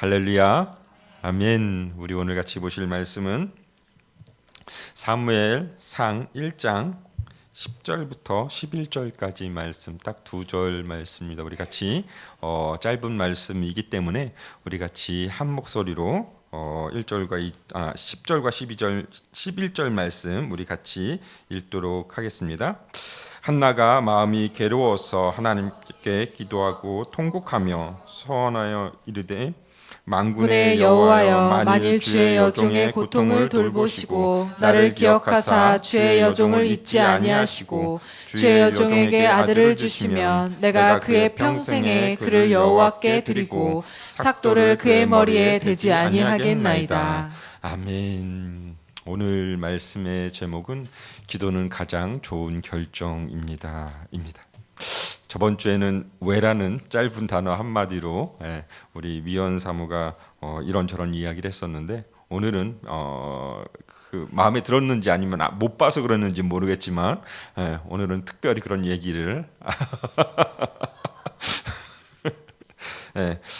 할렐루야. 아멘. 우리 오늘 같이 보실 말씀은 사무엘상 1장 10절부터 11절까지 말씀, 딱 두 절 말씀입니다. 우리 같이 짧은 말씀이기 때문에 우리 같이 한 목소리로 10절과 12절, 11절 말씀 우리 같이 읽도록 하겠습니다. 한나가 마음이 괴로워서 하나님께 기도하고 통곡하며 소원하여 이르되 만군의 여호와여, 만일 주의 여종의 고통을 돌보시고 나를 기억하사 주의 여종을 잊지 아니하시고 주의 여종에게 아들을 주시면 내가 그의 평생에 그를 여호와께 드리고 삭도를 그의 머리에 대지 아니하겠나이다. 아멘. 오늘 말씀의 제목은 기도는 가장 좋은 결정입니다. 저번 주에는 왜라는 짧은 단어 한마디로 우리 미연 사무가 이런저런 이야기를 했었는데, 오늘은 그 마음에 들었는지 아니면 못 봐서 그러는지 모르겠지만 오늘은 특별히 그런 얘기를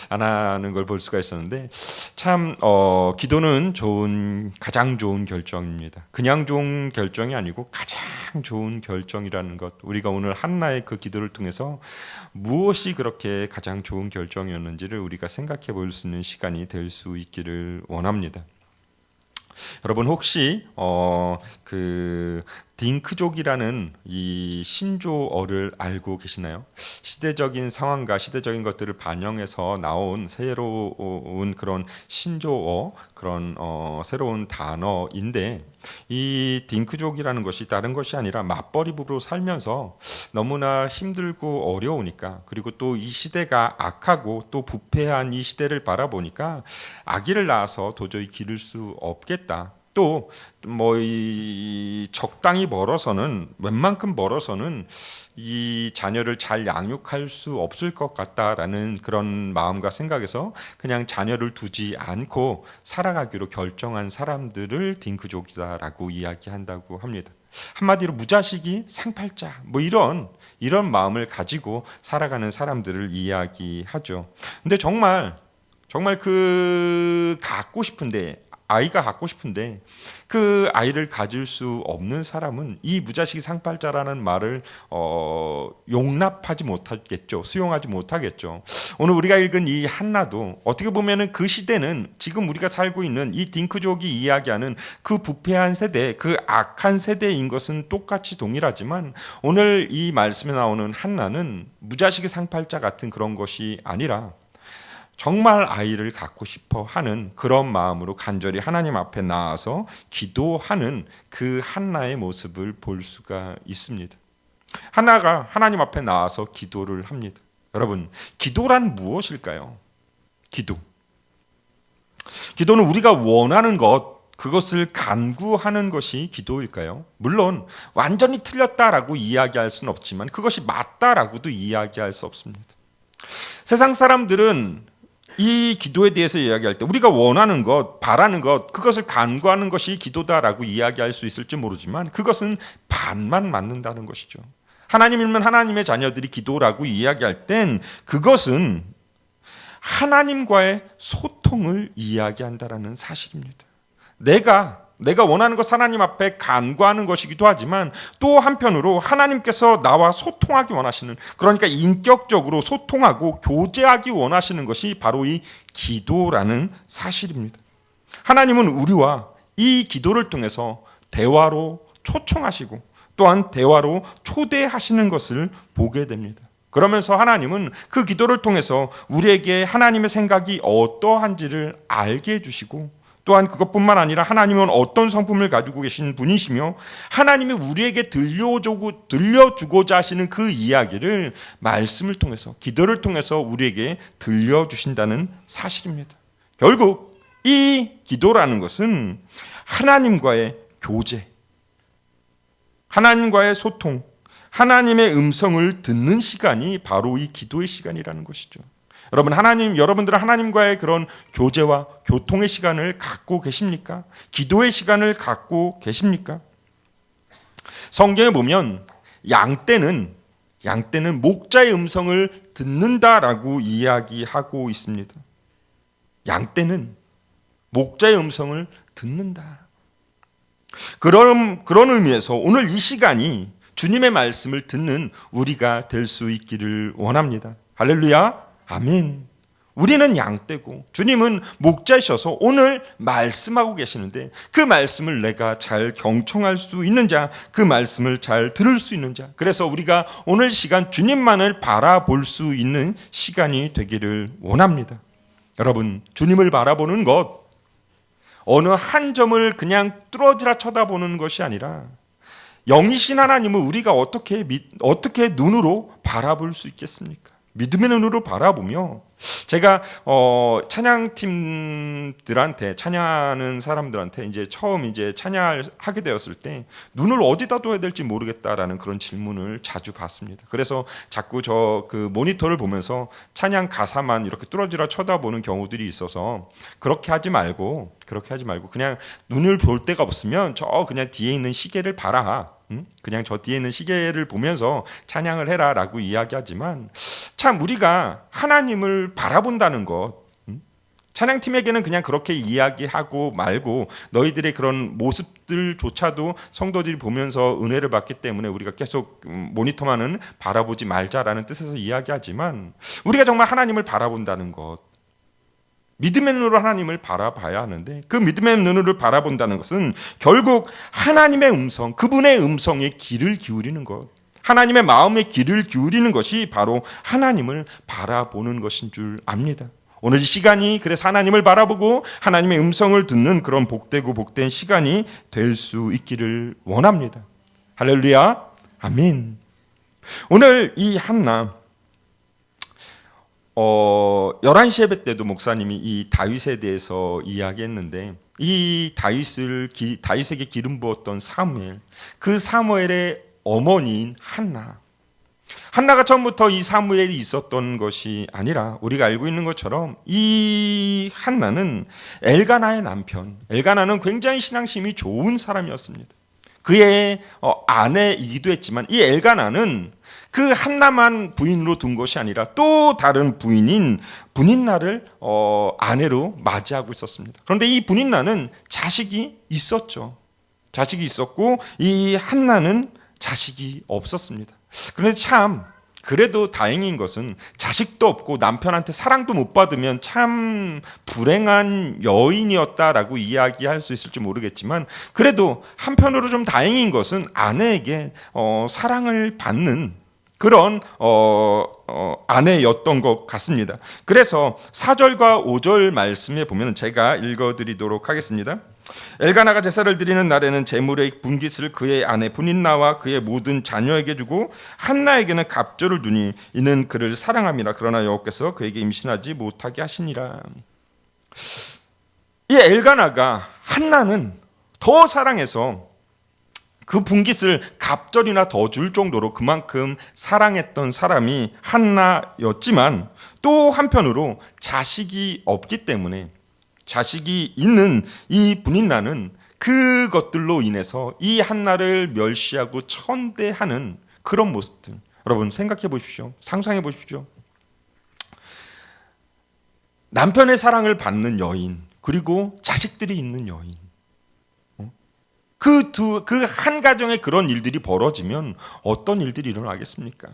안 하는 걸 볼 수가 있었는데, 참 기도는 가장 좋은 결정입니다. 그냥 좋은 결정이 아니고 가장 좋은 결정이라는 것, 우리가 오늘 한나의 그 기도를 통해서 무엇이 그렇게 가장 좋은 결정이었는지를 우리가 생각해 볼 수 있는 시간이 될 수 있기를 원합니다. 여러분 혹시 그 딩크족이라는 이 신조어를 알고 계시나요? 시대적인 상황과 시대적인 것들을 반영해서 나온 새로운 그런 신조어, 그런 새로운 단어인데, 이 딩크족이라는 것이 다른 것이 아니라 맞벌이부로 살면서 너무나 힘들고 어려우니까, 그리고 또 이 시대가 악하고 또 부패한 이 시대를 바라보니까 아기를 낳아서 도저히 기를 수 없겠다. 또 적당히 멀어서는, 웬만큼 멀어서는 이 자녀를 잘 양육할 수 없을 것 같다라는 그런 마음과 생각에서 그냥 자녀를 두지 않고 살아가기로 결정한 사람들을 딩크족이다라고 이야기한다고 합니다. 한마디로 무자식이 상팔자, 이런 마음을 가지고 살아가는 사람들을 이야기하죠. 근데 정말 아이가 갖고 싶은데 그 아이를 가질 수 없는 사람은 이 무자식이 상팔자라는 말을 용납하지 못하겠죠. 수용하지 못하겠죠. 오늘 우리가 읽은 이 한나도 어떻게 보면은 그 시대는 지금 우리가 살고 있는 이 딩크족이 이야기하는 그 부패한 세대, 그 악한 세대인 것은 똑같이 동일하지만, 오늘 이 말씀에 나오는 한나는 무자식이 상팔자 같은 그런 것이 아니라 정말 아이를 갖고 싶어 하는 그런 마음으로 간절히 하나님 앞에 나아서 기도하는 그 한나의 모습을 볼 수가 있습니다. 한나가 하나님 앞에 나아서 기도를 합니다. 여러분, 기도란 무엇일까요? 기도는 우리가 원하는 그것을 간구하는 것이 기도일까요? 물론 완전히 틀렸다라고 이야기할 수는 없지만 그것이 맞다라고도 이야기할 수 없습니다. 세상 사람들은 이 기도에 대해서 이야기할 때 우리가 원하는 것, 바라는 것, 그것을 간구하는 것이 기도다라고 이야기할 수 있을지 모르지만 그것은 반만 맞는다는 것이죠. 하나님이면 하나님의 자녀들이 기도라고 이야기할 땐 그것은 하나님과의 소통을 이야기한다라는 사실입니다. 내가 원하는 것 하나님 앞에 간구하는 것이기도 하지만 또 한편으로 하나님께서 나와 소통하기 원하시는, 그러니까 인격적으로 소통하고 교제하기 원하시는 것이 바로 이 기도라는 사실입니다. 하나님은 우리와 이 기도를 통해서 대화로 초청하시고 또한 대화로 초대하시는 것을 보게 됩니다. 그러면서 하나님은 그 기도를 통해서 우리에게 하나님의 생각이 어떠한지를 알게 해주시고, 또한 그것뿐만 아니라 하나님은 어떤 성품을 가지고 계신 분이시며 하나님이 우리에게 들려주고자 하시는 그 이야기를 말씀을 통해서, 기도를 통해서 우리에게 들려주신다는 사실입니다. 결국 이 기도라는 것은 하나님과의 교제, 하나님과의 소통, 하나님의 음성을 듣는 시간이 바로 이 기도의 시간이라는 것이죠. 여러분들은 하나님과의 그런 교제와 교통의 시간을 갖고 계십니까? 기도의 시간을 갖고 계십니까? 성경에 보면 양떼는 목자의 음성을 듣는다라고 이야기하고 있습니다. 양 떼는 목자의 음성을 듣는다. 그런 의미에서 오늘 이 시간이 주님의 말씀을 듣는 우리가 될 수 있기를 원합니다. 할렐루야, 아멘. 우리는 양떼고 주님은 목자이셔서 오늘 말씀하고 계시는데 그 말씀을 내가 잘 경청할 수 있는 자, 그 말씀을 잘 들을 수 있는 자, 그래서 우리가 오늘 시간 주님만을 바라볼 수 있는 시간이 되기를 원합니다. 여러분, 주님을 바라보는 것 어느 한 점을 그냥 뚫어지라 쳐다보는 것이 아니라 영이신 하나님을 우리가 어떻게 눈으로 바라볼 수 있겠습니까? 믿음의 눈으로 바라보며 제가 찬양팀들한테 찬양하는 사람들한테 이제 처음 이제 찬양을 하게 되었을 때 눈을 어디다 둬야 될지 모르겠다라는 그런 질문을 자주 받습니다. 그래서 자꾸 그 모니터를 보면서 찬양 가사만 이렇게 뚫어지라 쳐다보는 경우들이 있어서 그렇게 하지 말고 그냥 눈을 볼 데가 없으면 저 그냥 뒤에 있는 시계를 봐라. 그냥 저 뒤에 있는 시계를 보면서 찬양을 해라라고 이야기하지만 참 우리가 하나님을 바라본다는 것, 찬양팀에게는 그냥 그렇게 이야기하고 말고 너희들의 그런 모습들조차도 성도들이 보면서 은혜를 받기 때문에 우리가 계속 모니터만은 바라보지 말자라는 뜻에서 이야기하지만 우리가 정말 하나님을 바라본다는 것, 믿음의 눈으로 하나님을 바라봐야 하는데 그 믿음의 눈으로 바라본다는 것은 결국 하나님의 음성, 그분의 음성에 귀를 기울이는 것, 하나님의 마음에 귀를 기울이는 것이 바로 하나님을 바라보는 것인 줄 압니다. 오늘 이 시간이 그래서 하나님을 바라보고 하나님의 음성을 듣는 그런 복되고 복된 시간이 될 수 있기를 원합니다. 할렐루야, 아멘. 오늘 이 한나 11시 예배 때도 목사님이 이 다윗에 대해서 이야기했는데 이 다윗에게 기름 부었던 사무엘, 그 사무엘의 어머니인 한나가 처음부터 이 사무엘이 있었던 것이 아니라 우리가 알고 있는 것처럼 이 한나는 엘가나의 남편, 엘가나는 굉장히 신앙심이 좋은 사람이었습니다. 그의 아내이기도 했지만 이 엘가나는 그 한나만 부인으로 둔 것이 아니라 또 다른 부인인 분인나를 아내로 맞이하고 있었습니다. 그런데 이 분인나는 자식이 있었죠. 자식이 있었고 이 한나는 자식이 없었습니다. 그런데 참 그래도 다행인 것은 자식도 없고 남편한테 사랑도 못 받으면 참 불행한 여인이었다라고 이야기할 수 있을지 모르겠지만 그래도 한편으로 좀 다행인 것은 아내에게 사랑을 받는 그런 아내였던 것 같습니다. 그래서 4절과 5절 말씀에 보면 제가 읽어드리도록 하겠습니다. 엘가나가 제사를 드리는 날에는 제물의 분깃을 그의 아내 분인나와 그의 모든 자녀에게 주고 한나에게는 갑절을 두니 이는 그를 사랑함이라. 그러나 여호와께서 그에게 임신하지 못하게 하시니라. 이 엘가나가 한나는 더 사랑해서 그 분깃을 갑절이나 더 줄 정도로 그만큼 사랑했던 사람이 한나였지만 또 한편으로 자식이 없기 때문에 자식이 있는 이 분인나는 그것들로 인해서 이 한나를 멸시하고 천대하는 그런 모습들, 여러분 생각해 보십시오. 상상해 보십시오. 남편의 사랑을 받는 여인, 그리고 자식들이 있는 여인, 그 한 가정에 그런 일들이 벌어지면 어떤 일들이 일어나겠습니까?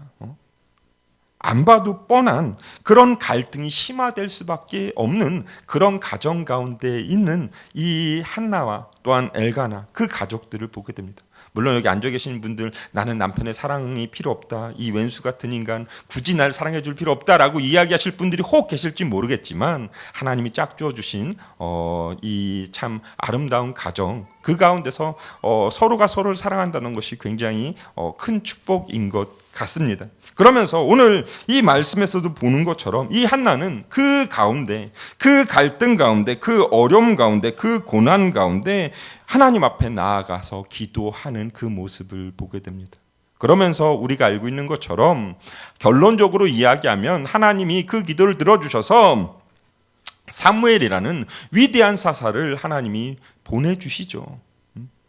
안 봐도 뻔한 그런 갈등이 심화될 수밖에 없는 그런 가정 가운데 있는 이 한나와 또한 엘가나, 그 가족들을 보게 됩니다. 물론 여기 앉아 계신 분들 나는 남편의 사랑이 필요 없다, 이 왼수 같은 인간 굳이 날 사랑해 줄 필요 없다라고 이야기하실 분들이 혹 계실지 모르겠지만 하나님이 짝지어 주신 이 참 아름다운 가정, 그 가운데서 서로가 서로를 사랑한다는 것이 굉장히 큰 축복인 것 같습니다. 그러면서 오늘 이 말씀에서도 보는 것처럼 이 한나는 그 가운데, 그 갈등 가운데, 그 어려움 가운데, 그 고난 가운데 하나님 앞에 나아가서 기도하는 그 모습을 보게 됩니다. 그러면서 우리가 알고 있는 것처럼 결론적으로 이야기하면 하나님이 그 기도를 들어주셔서 사무엘이라는 위대한 사사를 하나님이 보내주시죠.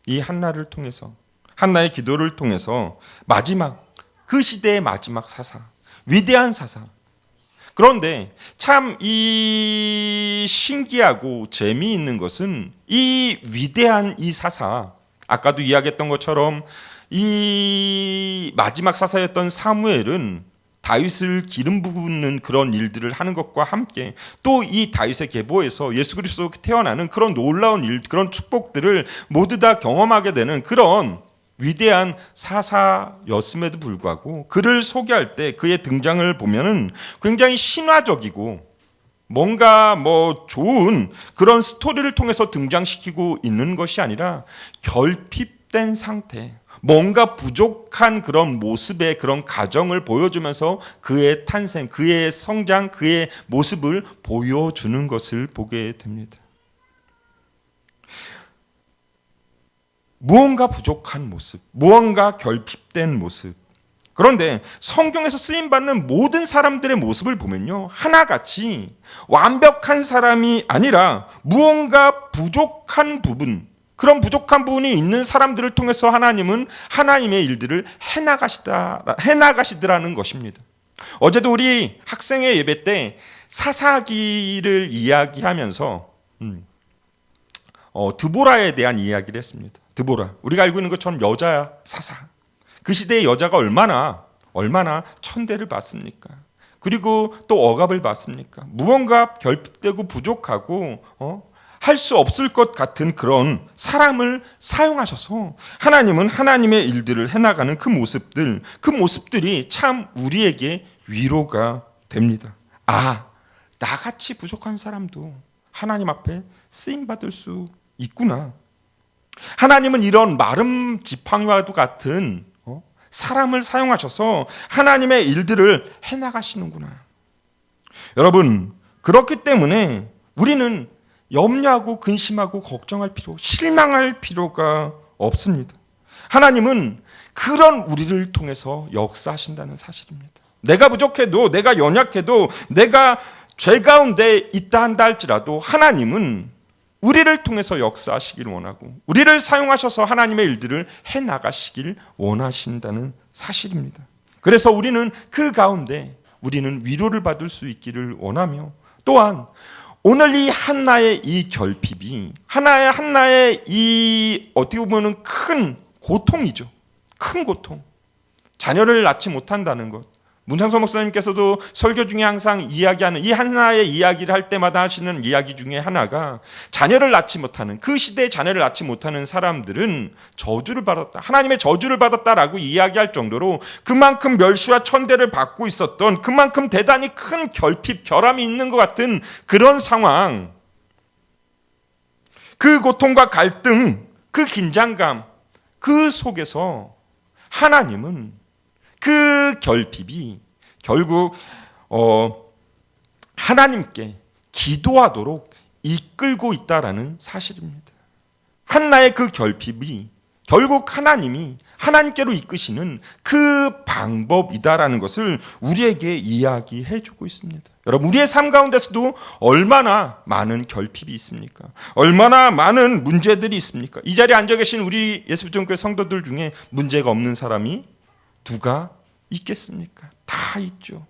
이 한나를 통해서, 한나의 기도를 통해서 마지막, 그 시대의 마지막 사사, 위대한 사사, 그런데 참 이 신기하고 재미있는 것은 이 위대한 이 사사, 아까도 이야기했던 것처럼 이 마지막 사사였던 사무엘은 다윗을 기름 부는 그런 일들을 하는 것과 함께 또 이 다윗의 계보에서 예수 그리스도 태어나는 그런 놀라운 일, 그런 축복들을 모두 다 경험하게 되는 그런 위대한 사사였음에도 불구하고 그를 소개할 때 그의 등장을 보면은 굉장히 신화적이고 뭔가 좋은 그런 스토리를 통해서 등장시키고 있는 것이 아니라 결핍된 상태, 뭔가 부족한 그런 모습의 그런 가정을 보여주면서 그의 탄생, 그의 성장, 그의 모습을 보여주는 것을 보게 됩니다. 무언가 부족한 모습, 무언가 결핍된 모습. 그런데 성경에서 쓰임받는 모든 사람들의 모습을 보면요, 하나같이 완벽한 사람이 아니라 무언가 부족한 부분, 그런 부족한 부분이 있는 사람들을 통해서 하나님은 하나님의 일들을 해나가시더라는 것입니다. 어제도 우리 학생회 예배 때 사사기를 이야기하면서 드보라에 대한 이야기를 했습니다. 드보라, 우리가 알고 있는 것처럼 여자 사사. 그 시대의 여자가 얼마나 천대를 받습니까? 그리고 또 억압을 받습니까? 무언가 결핍되고 부족하고 할 수 없을 것 같은 그런 사람을 사용하셔서 하나님은 하나님의 일들을 해나가는 그 모습들이 참 우리에게 위로가 됩니다. 아, 나같이 부족한 사람도 하나님 앞에 쓰임받을 수 있구나. 하나님은 이런 마름 지팡이와도 같은 사람을 사용하셔서 하나님의 일들을 해나가시는구나. 여러분, 그렇기 때문에 우리는 염려하고 근심하고 걱정할 실망할 필요가 없습니다. 하나님은 그런 우리를 통해서 역사하신다는 사실입니다. 내가 부족해도, 내가 연약해도, 내가 죄 가운데 있다 한다 할지라도 하나님은 우리를 통해서 역사하시길 원하고 우리를 사용하셔서 하나님의 일들을 해나가시길 원하신다는 사실입니다. 그래서 우리는 그 가운데 우리는 위로를 받을 수 있기를 원하며, 또한 오늘 이 한나의 이 결핍이 한나의 이 어떻게 보면 큰 고통이죠. 큰 고통. 자녀를 낳지 못한다는 것. 문창섭 목사님께서도 설교 중에 항상 이야기하는 이 한나의 이야기를 할 때마다 하시는 이야기 중에 하나가, 자녀를 낳지 못하는, 그 시대에 자녀를 낳지 못하는 사람들은 저주를 받았다, 하나님의 저주를 받았다라고 이야기할 정도로 그만큼 멸시와 천대를 받고 있었던, 그만큼 대단히 큰 결핍, 결함이 있는 것 같은 그런 상황, 그 고통과 갈등, 그 긴장감, 그 속에서 하나님은 그 결핍이 결국 하나님께 기도하도록 이끌고 있다라는 사실입니다. 한나의 그 결핍이 결국 하나님이 하나님께로 이끄시는 그 방법이다라는 것을 우리에게 이야기해 주고 있습니다. 여러분, 우리의 삶 가운데서도 얼마나 많은 결핍이 있습니까? 얼마나 많은 문제들이 있습니까? 이 자리에 앉아 계신 우리 예수부정교회 성도들 중에 문제가 없는 사람이 누가 있겠습니까? 다 있죠.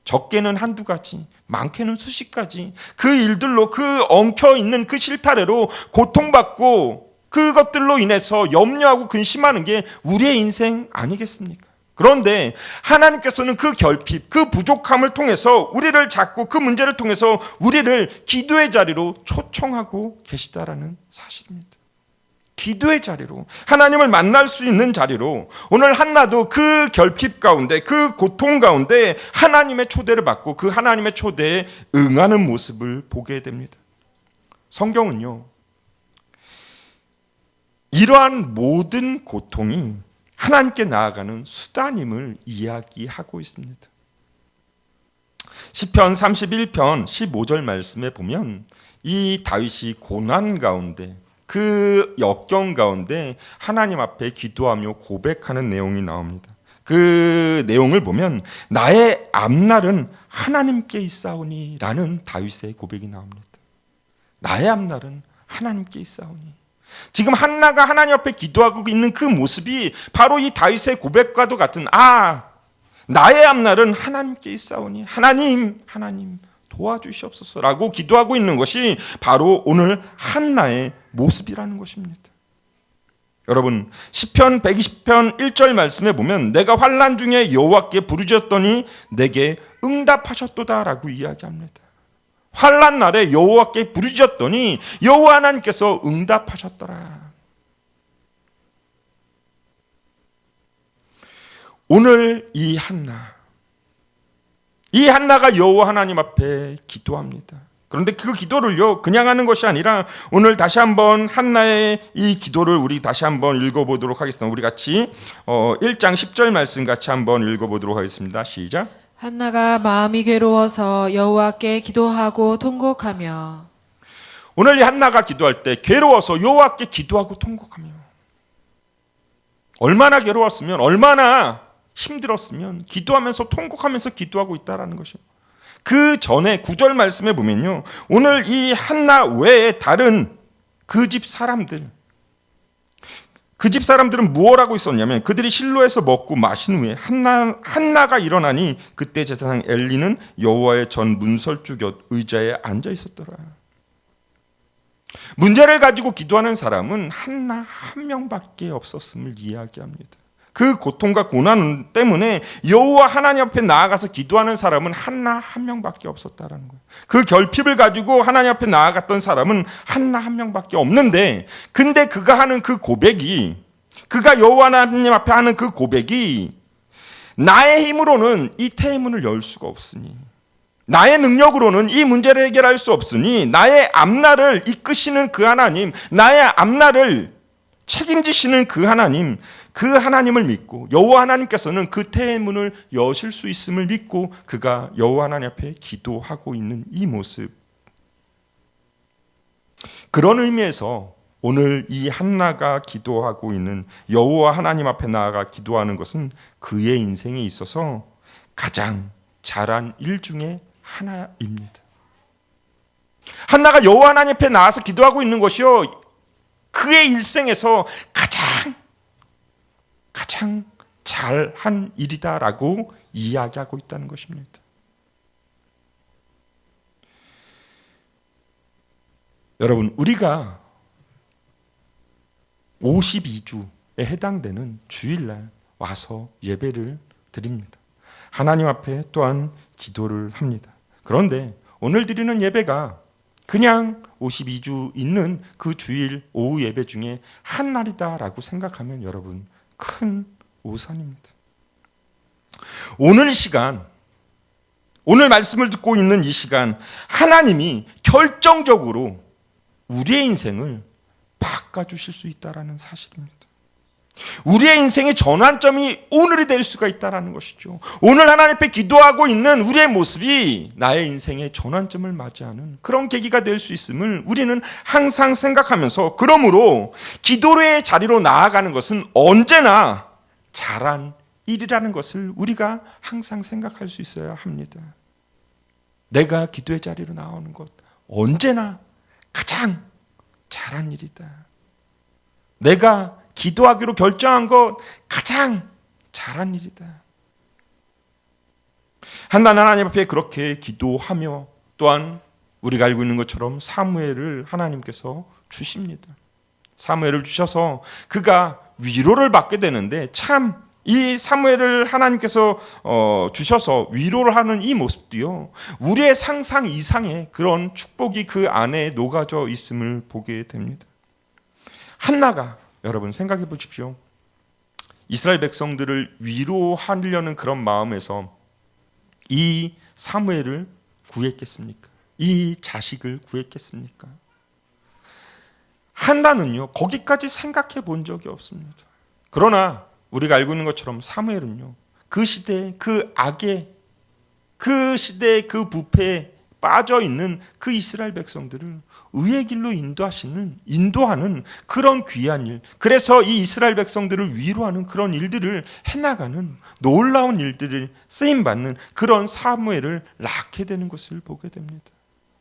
적게는 한두 가지, 많게는 수십 가지, 그 일들로, 그 엉켜있는 그 실타래로 고통받고 그것들로 인해서 염려하고 근심하는 게 우리의 인생 아니겠습니까? 그런데 하나님께서는 그 결핍, 그 부족함을 통해서 우리를 잡고 그 문제를 통해서 우리를 기도의 자리로 초청하고 계시다라는 사실입니다. 기도의 자리로, 하나님을 만날 수 있는 자리로, 오늘 한나도 그 결핍 가운데, 그 고통 가운데 하나님의 초대를 받고 그 하나님의 초대에 응하는 모습을 보게 됩니다. 성경은요, 이러한 모든 고통이 하나님께 나아가는 수단임을 이야기하고 있습니다. 시편 31편 15절 말씀에 보면 이 다윗이 고난 가운데, 그 역경 가운데 하나님 앞에 기도하며 고백하는 내용이 나옵니다. 그 내용을 보면 나의 앞날은 하나님께 있사오니 라는 다윗의 고백이 나옵니다. 나의 앞날은 하나님께 있사오니. 지금 한나가 하나님 앞에 기도하고 있는 그 모습이 바로 이 다윗의 고백과도 같은, 나의 앞날은 하나님께 있사오니 하나님 도와주시옵소서라고 기도하고 있는 것이 바로 오늘 한나의 모습이라는 것입니다. 여러분, 시편 120편 1절 말씀에 보면 내가 환난 중에 여호와께 부르짖었더니 내게 응답하셨도다라고 이야기합니다. 환난 날에 여호와께 부르짖었더니 여호와 하나님께서 응답하셨더라. 오늘 이 한나가 여호와 하나님 앞에 기도합니다. 그런데 그 기도를요 그냥 하는 것이 아니라 오늘 다시 한번 한나의 이 기도를 우리 다시 한번 읽어보도록 하겠습니다. 우리 같이 1장 10절 말씀 같이 한번 읽어보도록 하겠습니다. 시작. 한나가 마음이 괴로워서 여호와께 기도하고 통곡하며. 오늘 이 한나가 기도할 때 괴로워서 여호와께 기도하고 통곡하며, 얼마나 괴로웠으면, 얼마나 힘들었으면 기도하면서 통곡하면서 기도하고 있다라는 것이에요. 그 전에 9절 말씀에 보면요, 오늘 이 한나 외에 다른 그 집 사람들은 무엇 하고 있었냐면 그들이 실로에서 먹고 마신 후에 한나가 일어나니 그때 제사장 엘리는 여호와의 전 문설주 곁 의자에 앉아 있었더라. 문제를 가지고 기도하는 사람은 한나 한 명밖에 없었음을 이야기합니다. 그 고통과 고난 때문에 여호와 하나님 앞에 나아가서 기도하는 사람은 한나 한 명밖에 없었다라는 거예요. 그 결핍을 가지고 하나님 앞에 나아갔던 사람은 한나 한 명밖에 없는데, 근데 그가 하는 그 고백이, 그가 여호와 하나님 앞에 하는 그 고백이 나의 힘으로는 이 태문을 열 수가 없으니, 나의 능력으로는 이 문제를 해결할 수 없으니 나의 앞날을 이끄시는 그 하나님, 나의 앞날을 책임지시는 그 하나님을 믿고 여호와 하나님께서는 그 태문을 여실 수 있음을 믿고 그가 여호와 하나님 앞에 기도하고 있는 이 모습, 그런 의미에서 오늘 이 한나가 기도하고 있는 여호와 하나님 앞에 나아가 기도하는 것은 그의 인생에 있어서 가장 잘한 일 중에 하나입니다. 한나가 여호와 하나님 앞에 나와서 기도하고 있는 것이요, 그의 일생에서 가장 잘한 일이다라고 이야기하고 있다는 것입니다. 여러분, 우리가 52주에 해당되는 주일날 와서 예배를 드립니다. 하나님 앞에 또한 기도를 합니다. 그런데 오늘 드리는 예배가 그냥 52주 있는 그 주일 오후 예배 중에 한 날이다라고 생각하면 여러분, 큰 오산입니다. 오늘 시간, 오늘 말씀을 듣고 있는 이 시간, 하나님이 결정적으로 우리의 인생을 바꿔주실 수 있다는 사실입니다. 우리의 인생의 전환점이 오늘이 될 수가 있다는 것이죠. 오늘 하나님 앞에 기도하고 있는 우리의 모습이 나의 인생의 전환점을 맞이하는 그런 계기가 될 수 있음을 우리는 항상 생각하면서, 그러므로 기도의 자리로 나아가는 것은 언제나 잘한 일이라는 것을 우리가 항상 생각할 수 있어야 합니다. 내가 기도의 자리로 나오는 것 언제나 가장 잘한 일이다. 내가 기도하기로 결정한 것 가장 잘한 일이다. 한나는 하나님 앞에 그렇게 기도하며, 또한 우리가 알고 있는 것처럼 사무엘을 하나님께서 주십니다. 사무엘을 주셔서 그가 위로를 받게 되는데, 참 이 사무엘을 하나님께서 주셔서 위로를 하는 이 모습도요, 우리의 상상 이상의 그런 축복이 그 안에 녹아져 있음을 보게 됩니다. 한나가, 여러분 생각해 보십시오. 이스라엘 백성들을 위로하려는 그런 마음에서 이 사무엘을 구했겠습니까? 이 자식을 구했겠습니까? 한나는요, 거기까지 생각해 본 적이 없습니다. 그러나 우리가 알고 있는 것처럼 사무엘은요, 그 시대에 그 악에, 그 시대에 그 부패에 빠져 있는 그 이스라엘 백성들을 의의 길로 인도하는 그런 귀한 일, 그래서 이 이스라엘 백성들을 위로하는 그런 일들을 해나가는 놀라운 일들을 쓰임받는 그런 사무엘을 낳게 되는 것을 보게 됩니다.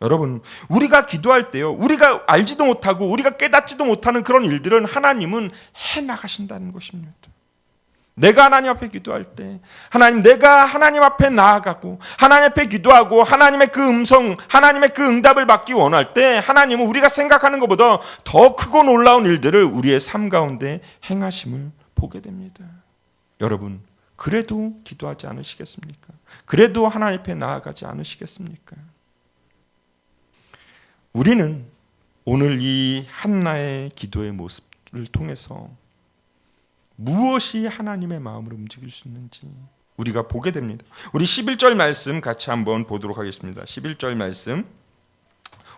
여러분, 우리가 기도할 때요, 우리가 알지도 못하고 우리가 깨닫지도 못하는 그런 일들은 하나님은 해나가신다는 것입니다. 내가 하나님 앞에 기도할 때 하나님, 내가 하나님 앞에 나아가고 하나님 앞에 기도하고 하나님의 그 음성, 하나님의 그 응답을 받기 원할 때 하나님은 우리가 생각하는 것보다 더 크고 놀라운 일들을 우리의 삶 가운데 행하심을 보게 됩니다. 여러분, 그래도 기도하지 않으시겠습니까? 그래도 하나님 앞에 나아가지 않으시겠습니까? 우리는 오늘 이 한나의 기도의 모습을 통해서 무엇이 하나님의 마음을 움직일 수 있는지 우리가 보게 됩니다. 우리 11절 말씀 같이 한번 보도록 하겠습니다. 11절 말씀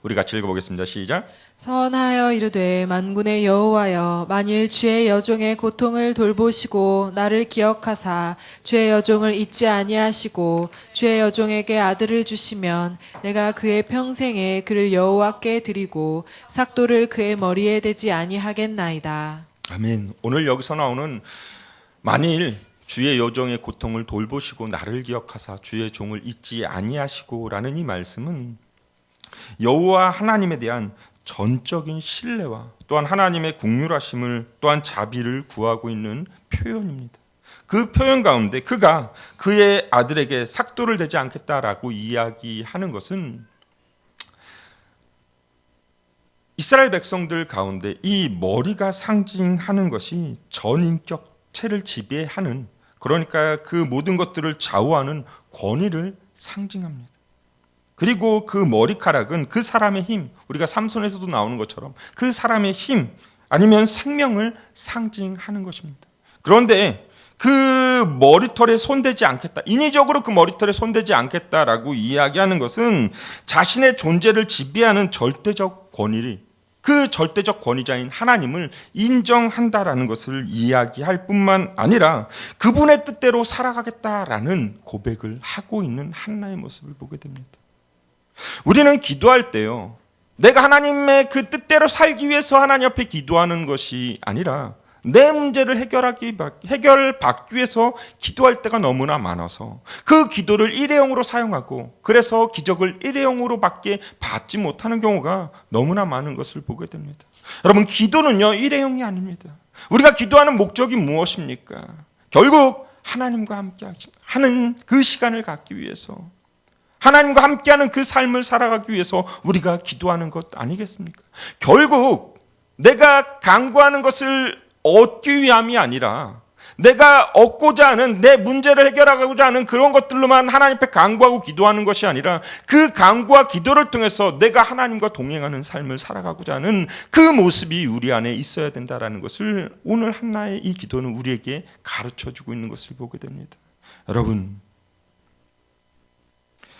우리 같이 읽어보겠습니다. 시작. 선하여 이르되 만군의 여호와여, 만일 주의 여종의 고통을 돌보시고 나를 기억하사 주의 여종을 잊지 아니하시고 주의 여종에게 아들을 주시면 내가 그의 평생에 그를 여호와께 드리고 삭도를 그의 머리에 대지 아니하겠나이다. 아멘. 오늘 여기서 나오는 만일 주의 여종의 고통을 돌보시고 나를 기억하사 주의 종을 잊지 아니하시고라는 이 말씀은 여호와 하나님에 대한 전적인 신뢰와 또한 하나님의 긍휼하심을 또한 자비를 구하고 있는 표현입니다. 그 표현 가운데 그가 그의 아들에게 삭도를 대지 않겠다라고 이야기하는 것은 이스라엘 백성들 가운데 이 머리가 상징하는 것이 전인격체를 지배하는, 그러니까 그 모든 것들을 좌우하는 권위를 상징합니다. 그리고 그 머리카락은 그 사람의 힘, 우리가 삼손에서도 나오는 것처럼 그 사람의 힘 아니면 생명을 상징하는 것입니다. 그런데 그 머리털에 손대지 않겠다, 인위적으로 그 머리털에 손대지 않겠다라고 이야기하는 것은 자신의 존재를 지배하는 절대적 권위, 그 절대적 권위자인 하나님을 인정한다라는 것을 이야기할 뿐만 아니라 그분의 뜻대로 살아가겠다라는 고백을 하고 있는 한나의 모습을 보게 됩니다. 우리는 기도할 때요, 내가 하나님의 그 뜻대로 살기 위해서 하나님 앞에 기도하는 것이 아니라 내 문제를 해결받기 위해서 기도할 때가 너무나 많아서 그 기도를 일회용으로 사용하고 그래서 기적을 일회용으로 밖에 받지 못하는 경우가 너무나 많은 것을 보게 됩니다. 여러분, 기도는요 일회용이 아닙니다. 우리가 기도하는 목적이 무엇입니까? 결국 하나님과 함께 하는 그 시간을 갖기 위해서, 하나님과 함께하는 그 삶을 살아가기 위해서 우리가 기도하는 것 아니겠습니까? 결국 내가 간구하는 것을 얻기 위함이 아니라 내가 얻고자 하는, 내 문제를 해결하고자 하는 그런 것들로만 하나님 앞에 간구하고 기도하는 것이 아니라 그 간구와 기도를 통해서 내가 하나님과 동행하는 삶을 살아가고자 하는 그 모습이 우리 안에 있어야 된다는 것을 오늘 한나의 이 기도는 우리에게 가르쳐주고 있는 것을 보게 됩니다. 여러분,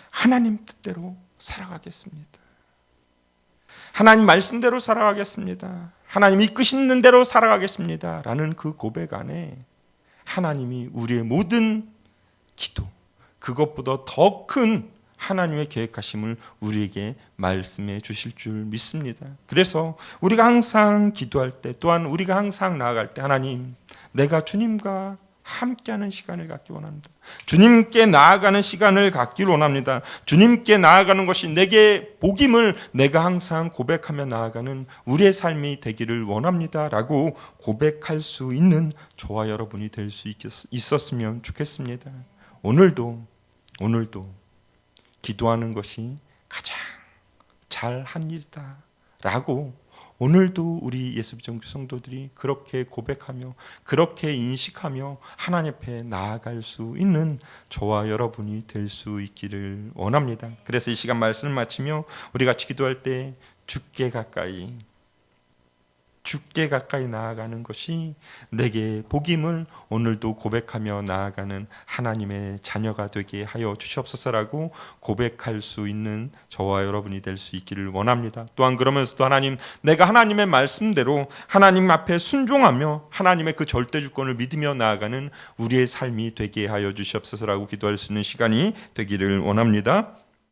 하나님 뜻대로 살아가겠습니다. 하나님 말씀대로 살아가겠습니다. 하나님 이끄시는 대로 살아가겠습니다. 라는 그 고백 안에 하나님이 우리의 모든 기도, 그것보다 더 큰 하나님의 계획하심을 우리에게 말씀해 주실 줄 믿습니다. 그래서 우리가 항상 기도할 때, 또한 우리가 항상 나아갈 때 하나님, 내가 주님과 함께하는 시간을 갖기 원합니다. 주님께 나아가는 시간을 갖기를 원합니다. 주님께 나아가는 것이 내게 복임을 내가 항상 고백하며 나아가는 우리의 삶이 되기를 원합니다 라고 고백할 수 있는 저와 여러분이 될 수 있었으면 좋겠습니다. 오늘도 기도하는 것이 가장 잘한 일이다 라고 오늘도 우리 예수정교 성도들이 그렇게 고백하며 그렇게 인식하며 하나님 앞에 나아갈 수 있는 저와 여러분이 될 수 있기를 원합니다. 그래서 이 시간 말씀을 마치며 우리 같이 기도할 때 주께 가까이 나아가는 것이 내게 복임을 오늘도 고백하며 나아가는 하나님의 자녀가 되게 하여 주시옵소서라고 고백할 수 있는 저와 여러분이 될 수 있기를 원합니다. 또한 그러면서도 하나님, 내가 하나님의 말씀대로 하나님 앞에 순종하며 하나님의 그 절대 주권을 믿으며 나아가는 우리의 삶이 되게 하여 주시옵소서라고 기도할 수 있는 시간이 되기를 원합니다.